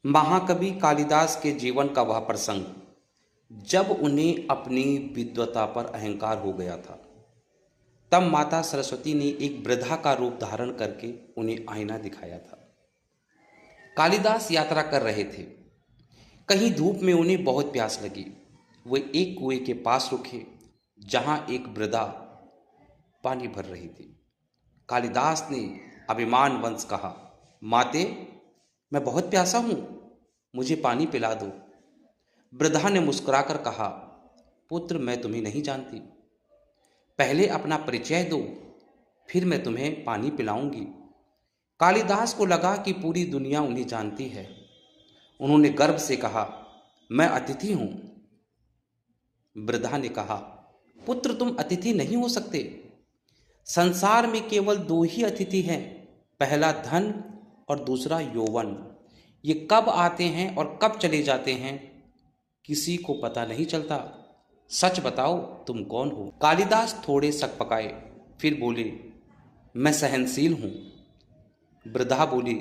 महाकवि कालिदास के जीवन का वह प्रसंग जब उन्हें अपनी विद्वता पर अहंकार हो गया था, तब माता सरस्वती ने एक वृद्धा का रूप धारण करके उन्हें आईना दिखाया था। कालिदास यात्रा कर रहे थे। कहीं धूप में उन्हें बहुत प्यास लगी। वे एक कुएं के पास रुके जहां एक वृद्धा पानी भर रही थी। कालिदास ने अभिमानवश कहा, माते, मैं बहुत प्यासा हूं, मुझे पानी पिला दो। वृद्धा ने मुस्कुराकर कहा, पुत्र, मैं तुम्हें नहीं जानती, पहले अपना परिचय दो, फिर मैं तुम्हें पानी पिलाऊंगी। कालिदास को लगा कि पूरी दुनिया उन्हें जानती है। उन्होंने गर्व से कहा, मैं अतिथि हूं। वृद्धा ने कहा, पुत्र, तुम अतिथि नहीं हो सकते। संसार में केवल दो ही अतिथि हैं, पहला धन और दूसरा यौवन। ये कब आते हैं और कब चले जाते हैं किसी को पता नहीं चलता। सच बताओ, तुम कौन हो? कालिदास थोड़े सकपकाए, फिर बोले, मैं सहनशील हूं। वृद्धा बोली,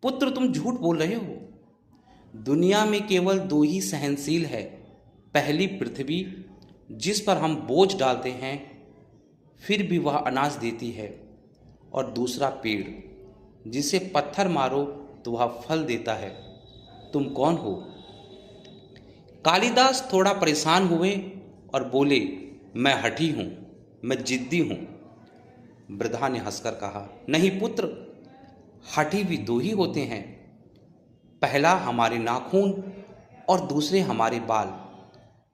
पुत्र, तुम झूठ बोल रहे हो। दुनिया में केवल दो ही सहनशील है, पहली पृथ्वी, जिस पर हम बोझ डालते हैं फिर भी वह अनाज देती है, और दूसरा पेड़, जिसे पत्थर मारो तो वह फल देता है। तुम कौन हो? कालिदास थोड़ा परेशान हुए और बोले, मैं हठी हूं, मैं जिद्दी हूं। वृद्धा ने हंसकर कहा, नहीं पुत्र, हठी भी दो ही होते हैं, पहला हमारे नाखून और दूसरे हमारे बाल।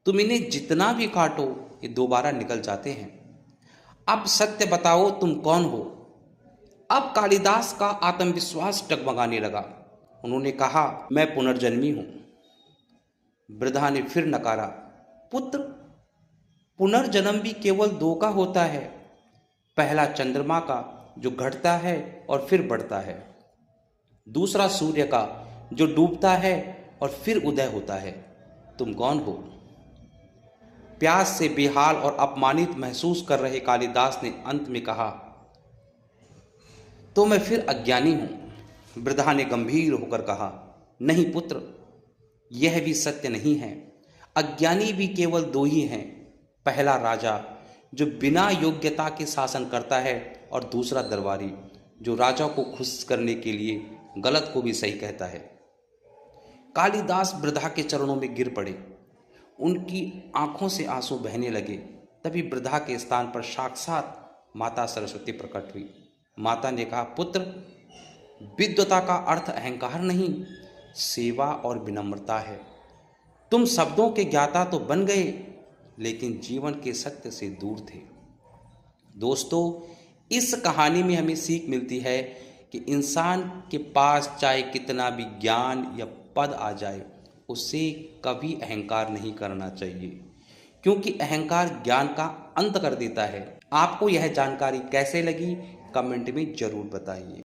तुम इन्हें जितना भी काटो ये दोबारा निकल जाते हैं। अब सत्य बताओ, तुम कौन हो? अब कालिदास का आत्मविश्वास डगमगाने लगा। उन्होंने कहा, मैं पुनर्जन्मी हूं। वृद्धा ने फिर नकारा, पुत्र, पुनर्जन्म भी केवल दो का होता है, पहला चंद्रमा का जो घटता है और फिर बढ़ता है, दूसरा सूर्य का जो डूबता है और फिर उदय होता है। तुम कौन हो? प्यास से बेहाल और अपमानित महसूस कर रहे कालिदास ने अंत में कहा, तो मैं फिर अज्ञानी हूं। वृद्धा ने गंभीर होकर कहा, नहीं पुत्र, यह भी सत्य नहीं है। अज्ञानी भी केवल दो ही हैं, पहला राजा जो बिना योग्यता के शासन करता है, और दूसरा दरबारी जो राजा को खुश करने के लिए गलत को भी सही कहता है। कालिदास वृद्धा के चरणों में गिर पड़े। उनकी आंखों से आंसू बहने लगे। तभी वृद्धा के स्थान पर साक्षात माता सरस्वती प्रकट हुई। माता ने कहा, पुत्र, विद्वता का अर्थ अहंकार नहीं, सेवा और विनम्रता है। तुम शब्दों के ज्ञाता तो बन गए, लेकिन जीवन के सत्य से दूर थे। दोस्तों, इस कहानी में हमें सीख मिलती है कि इंसान के पास चाहे कितना भी ज्ञान या पद आ जाए, उसे कभी अहंकार नहीं करना चाहिए, क्योंकि अहंकार ज्ञान का अंत कर देता है। आपको यह जानकारी कैसे लगी, कमेंट में जरूर बताइए।